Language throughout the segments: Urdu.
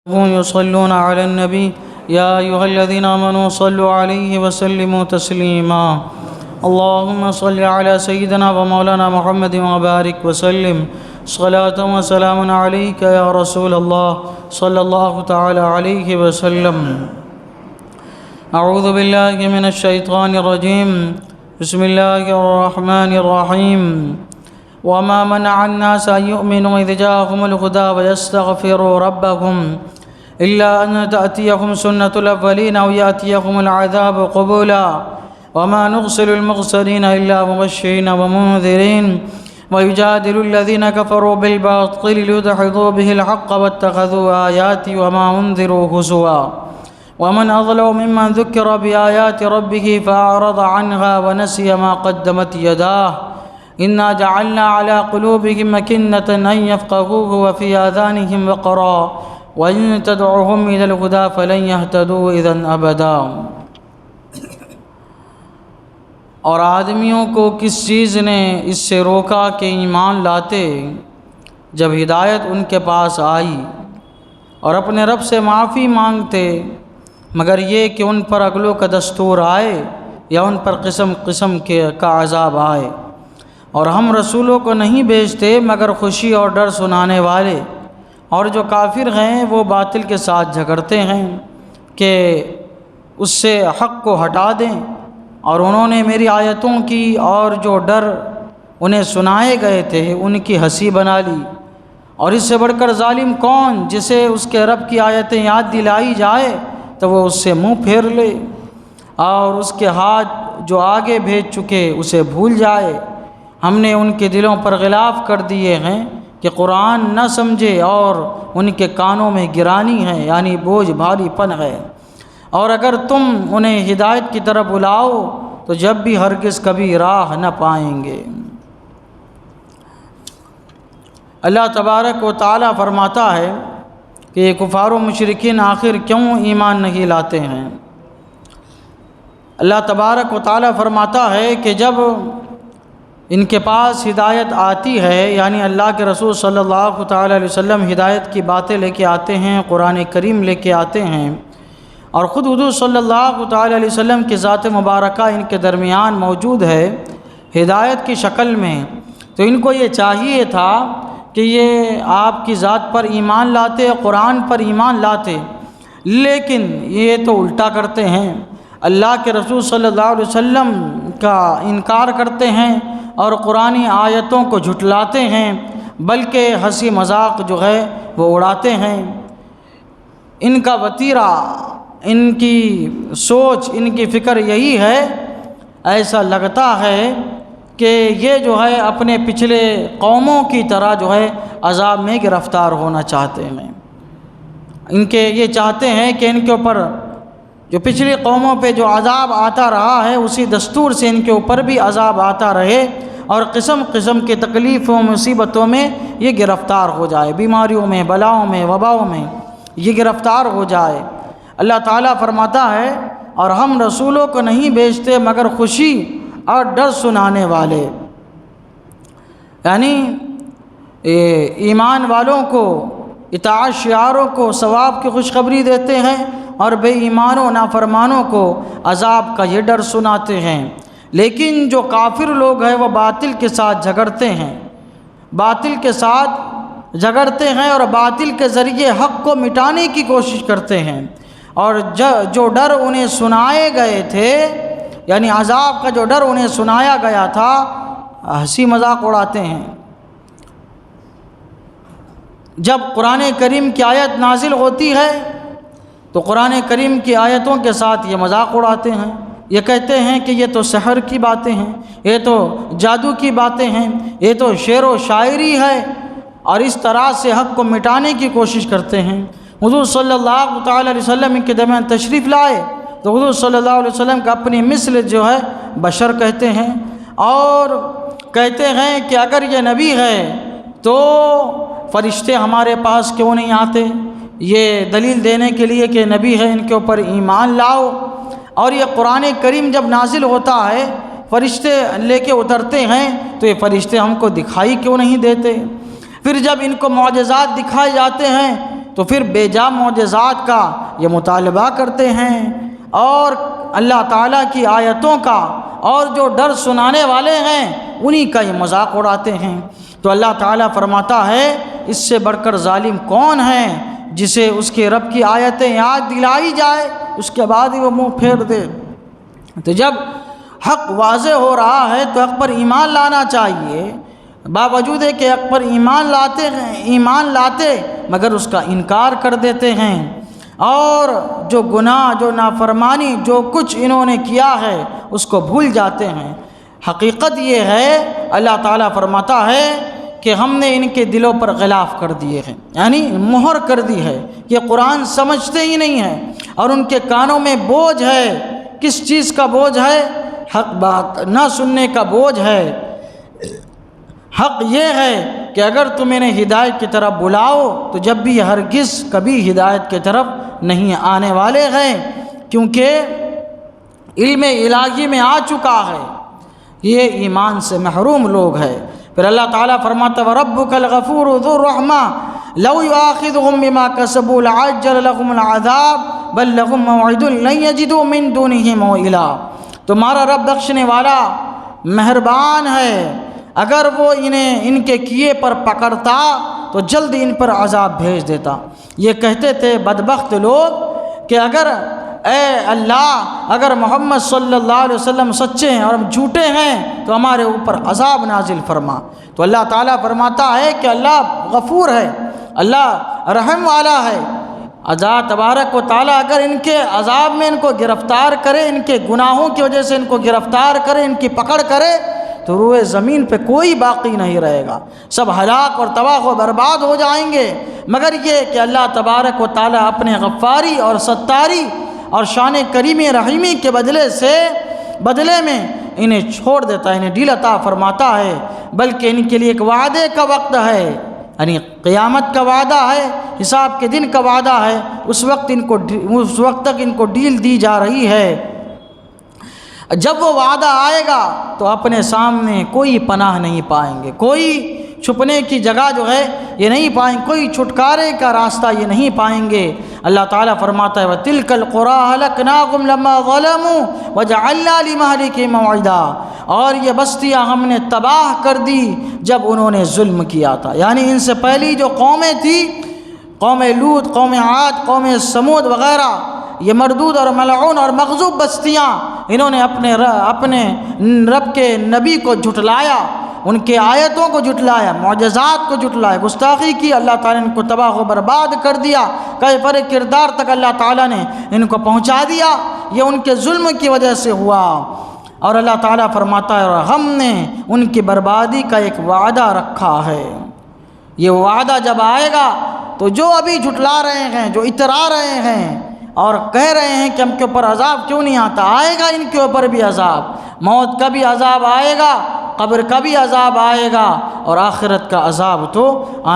يصلون على النبي يا أيها الذين آمنوا صلوا عليه وسلموا تسليما اللهم صل على سيدنا ومولانا محمد وبارك وسلم صلاة وسلام عليك يا رسول الله صلى الله تعالى عليه وسلم. أعوذ بالله من الشيطان الرجيم. بسم الله الرحمن الرحيم. وما منع الناس أن يؤمنوا إذ جاءهم الهدى ويستغفروا ربهم إلا أن تأتيهم سنة الأولين أو يأتيهم العذاب قبولا وما نرسل المرسلين إلا مبشرين ومنذرين ويجادل الذين كفروا بالباطل ليدحضوا به الحق واتخذوا آياتي وما أنذروا هزوا ومن أظلم ممن ذكر بآيات ربه فأعرض عنها ونسي ما قدمت يداه إنا جعلنا على قلوبهم أكنة أن يفقهوه وفي آذانهم وقرا وإن تدعوهم إلى الهدى فلن يهتدوا إذا أبدا. اور آدمیوں کو کس چیز نے اس سے روکا کہ ایمان لاتے جب ہدایت ان کے پاس آئی اور اپنے رب سے معافی مانگتے مگر یہ کہ ان پر اگلوں کا دستور آئے یا ان پر قسم قسم کا عذاب آئے. اور ہم رسولوں کو نہیں بھیجتے مگر خوشی اور ڈر سنانے والے، اور جو کافر ہیں وہ باطل کے ساتھ جھگڑتے ہیں کہ اس سے حق کو ہٹا دیں، اور انہوں نے میری آیتوں کی اور جو ڈر انہیں سنائے گئے تھے ان کی ہنسی بنا لی. اور اس سے بڑھ کر ظالم کون جسے اس کے رب کی آیتیں یاد دلائی جائے تو وہ اس سے منہ پھیر لے اور اس کے ہاتھ جو آگے بھیج چکے اسے بھول جائے. ہم نے ان کے دلوں پر غلاف کر دیے ہیں کہ قرآن نہ سمجھے اور ان کے کانوں میں گرانی ہے یعنی بوجھ بھاری پن ہے. اور اگر تم انہیں ہدایت کی طرف بلاؤ تو جب بھی ہرگز کبھی راہ نہ پائیں گے. اللہ تبارک و تعالیٰ فرماتا ہے کہ یہ کفار و مشرکین آخر کیوں ایمان نہیں لاتے ہیں. اللہ تبارک و تعالیٰ فرماتا ہے کہ جب ان کے پاس ہدایت آتی ہے یعنی اللہ کے رسول صلی اللہ تعالیٰ علیہ وسلم ہدایت کی باتیں لے کے آتے ہیں، قرآن کریم لے کے آتے ہیں، اور خود حضور صلی اللہ تعالیٰ علیہ وسلم کی ذات مبارکہ ان کے درمیان موجود ہے ہدایت کی شکل میں، تو ان کو یہ چاہیے تھا کہ یہ آپ کی ذات پر ایمان لاتے، قرآن پر ایمان لاتے، لیکن یہ تو الٹا کرتے ہیں، اللہ کے رسول صلی اللہ علیہ وسلم کا انکار کرتے ہیں اور قرآنی آیتوں کو جھٹلاتے ہیں، بلکہ ہنسی مذاق جو ہے وہ اڑاتے ہیں. ان کا وتیرہ، ان کی سوچ، ان کی فکر یہی ہے. ایسا لگتا ہے کہ یہ جو ہے اپنے پچھلے قوموں کی طرح جو ہے عذاب میں گرفتار ہونا چاہتے ہیں. ان کے یہ چاہتے ہیں کہ ان کے اوپر جو پچھلی قوموں پہ جو عذاب آتا رہا ہے اسی دستور سے ان کے اوپر بھی عذاب آتا رہے اور قسم قسم کے تکلیفوں مصیبتوں میں یہ گرفتار ہو جائے، بیماریوں میں، بلاؤں میں، وباؤں میں یہ گرفتار ہو جائے. اللہ تعالیٰ فرماتا ہے اور ہم رسولوں کو نہیں بھیجتے مگر خوشی اور ڈر سنانے والے، یعنی ایمان والوں کو، اطاعت شعاروں کو ثواب کی خوشخبری دیتے ہیں اور بے ایمانوں نافرمانوں کو عذاب کا یہ ڈر سناتے ہیں. لیکن جو کافر لوگ ہیں وہ باطل کے ساتھ جھگڑتے ہیں، باطل کے ساتھ جھگڑتے ہیں اور باطل کے ذریعے حق کو مٹانے کی کوشش کرتے ہیں. اور جو ڈر انہیں سنائے گئے تھے یعنی عذاب کا جو ڈر انہیں سنایا گیا تھا ہنسی مذاق اڑاتے ہیں. جب قرآن کریم کی آیت نازل ہوتی ہے تو قرآن کریم کی آیتوں کے ساتھ یہ مذاق اڑاتے ہیں، یہ کہتے ہیں کہ یہ تو سحر کی باتیں ہیں، یہ تو جادو کی باتیں ہیں، یہ تو شعر و شاعری ہے، اور اس طرح سے حق کو مٹانے کی کوشش کرتے ہیں. حضور صلی اللہ تعالیٰ علیہ وسلم ان کے درمیان تشریف لائے تو حضور صلی اللہ علیہ وسلم کا اپنی مثل جو ہے بشر کہتے ہیں، اور کہتے ہیں کہ اگر یہ نبی ہے تو فرشتے ہمارے پاس کیوں نہیں آتے، یہ دلیل دینے کے لیے کہ نبی ہے ان کے اوپر ایمان لاؤ. اور یہ قرآن کریم جب نازل ہوتا ہے فرشتے لے کے اترتے ہیں تو یہ فرشتے ہم کو دکھائی کیوں نہیں دیتے. پھر جب ان کو معجزات دکھائے جاتے ہیں تو پھر بے جا معجزات کا یہ مطالبہ کرتے ہیں اور اللہ تعالیٰ کی آیتوں کا اور جو ڈر سنانے والے ہیں انہی کا یہ مذاق اڑاتے ہیں۔ تو اللہ تعالیٰ فرماتا ہے اس سے بڑھ کر ظالم کون ہے جسے اس کے رب کی آیتیں یاد دلائی جائے اس کے بعد ہی وہ منہ پھیر دے۔ تو جب حق واضح ہو رہا ہے تو حق پر ایمان لانا چاہیے، باوجود ہے کہ حق پر ایمان لاتے مگر اس کا انکار کر دیتے ہیں، اور جو گناہ، جو نافرمانی، جو کچھ انہوں نے کیا ہے اس کو بھول جاتے ہیں۔ حقیقت یہ ہے اللہ تعالیٰ فرماتا ہے کہ ہم نے ان کے دلوں پر غلاف کر دیے ہیں، یعنی مہر کر دی ہے، یہ قرآن سمجھتے ہی نہیں ہیں، اور ان کے کانوں میں بوجھ ہے۔ کس چیز کا بوجھ ہے؟ حق بات نہ سننے کا بوجھ ہے۔ حق یہ ہے کہ اگر تم انہیں ہدایت کی طرف بلاؤ تو جب بھی ہرگز کبھی ہدایت کی طرف نہیں آنے والے ہیں، کیونکہ علم الہی میں آ چکا ہے، یہ ایمان سے محروم لوگ ہیں۔ پھر اللہ تعالیٰ فرماتا ہے وَرَبُّكَ الْغَفُورُ ذُو الرَّحْمَةِ لَوْ يُؤَاخِذُهُم بِمَا كَسَبُوا لَعَجَّلَ لَهُمُ الْعَذَابَ بَل لَّهُم مَّوْعِدٌ لَّن يَجِدُوا مِن دُونِهِ مَوْئِلًا۔ تمہارا رب بخشنے والا مہربان ہے، اگر وہ انہیں ان کے کیے پر پکڑتا تو جلد ان پر عذاب بھیج دیتا۔ یہ کہتے تھے بدبخت لوگ کہ اگر اے اللہ، اگر محمد صلی اللہ علیہ وسلم سچے ہیں اور ہم جھوٹے ہیں تو ہمارے اوپر عذاب نازل فرما۔ تو اللہ تعالیٰ فرماتا ہے کہ اللہ غفور ہے، اللہ رحم والا ہے۔ اللہ تبارک و تعالیٰ اگر ان کے عذاب میں ان کو گرفتار کرے، ان کے گناہوں کی وجہ سے ان کو گرفتار کرے، ان کی پکڑ کرے، تو روئے زمین پہ کوئی باقی نہیں رہے گا، سب ہلاک اور تباہ و برباد ہو جائیں گے۔ مگر یہ کہ اللہ تبارک و تعالیٰ اپنے غفاری اور ستاری اور شان کریمی رحیمی کے بدلے میں انہیں چھوڑ دیتا ہے، انہیں ڈیل عطا فرماتا ہے، بلکہ ان کے لیے ایک وعدے کا وقت ہے، یعنی قیامت کا وعدہ ہے، حساب کے دن کا وعدہ ہے، اس وقت تک ان کو ڈیل دی جا رہی ہے۔ جب وہ وعدہ آئے گا تو اپنے سامنے کوئی پناہ نہیں پائیں گے، کوئی چھپنے کی جگہ جو ہے یہ نہیں پائیں، کوئی چھٹکارے کا راستہ یہ نہیں پائیں گے۔ اللہ تعالیٰ فرماتا ہے وَتِلْكَ الْقُرَىٰ أَهْلَكْنَاهُمْ لَمَّا ظَلَمُوا وَجَعَلْنَا لِمَهْلِكِهِمْ مَوْعِدًا، اور یہ بستیاں ہم نے تباہ کر دی جب انہوں نے ظلم کیا تھا، یعنی ان سے پہلی جو قومیں تھی، قوم لوط، قوم عاد، قوم سمود وغیرہ، یہ مردود اور ملعون اور مغضوب بستیاں، انہوں نے اپنے رب کے نبی کو جھٹلایا، ان کے آیتوں کو جھٹلایا، معجزات کو جھٹلایا، گستاخی کی، اللہ تعالیٰ نے ان کو تباہ و برباد کر دیا، کیفر کردار تک اللہ تعالیٰ نے ان کو پہنچا دیا۔ یہ ان کے ظلم کی وجہ سے ہوا۔ اور اللہ تعالیٰ فرماتا ہے اور ہم نے ان کی بربادی کا ایک وعدہ رکھا ہے۔ یہ وعدہ جب آئے گا تو جو ابھی جھٹلا رہے ہیں، جو اترا رہے ہیں اور کہہ رہے ہیں کہ ہم کے اوپر عذاب کیوں نہیں آتا، آئے گا ان کے اوپر بھی عذاب، موت کا بھی عذاب آئے گا، قبر کا بھی عذاب آئے گا، اور آخرت کا عذاب تو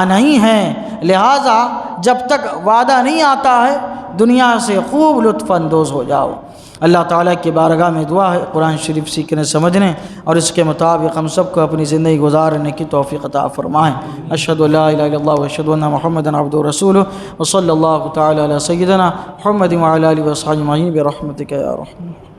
آنا ہی ہے۔ لہٰذا جب تک وعدہ نہیں آتا ہے دنیا سے خوب لطف اندوز ہو جاؤ۔ اللہ تعالیٰ کی بارگاہ میں دعا ہے قرآن شریف سیکھنے، سمجھنے اور اس کے مطابق ہم سب کو اپنی زندگی گزارنے کی توفیق عطا فرمائیں۔ اشہد ان لا الہ الا اللہ واشہد ان محمدا عبدہ ورسولہ وصلی اللہ تعالی علی سیدنا محمد وعلی آلہ وصحبہ اجمعین برحمتک یا رحمن۔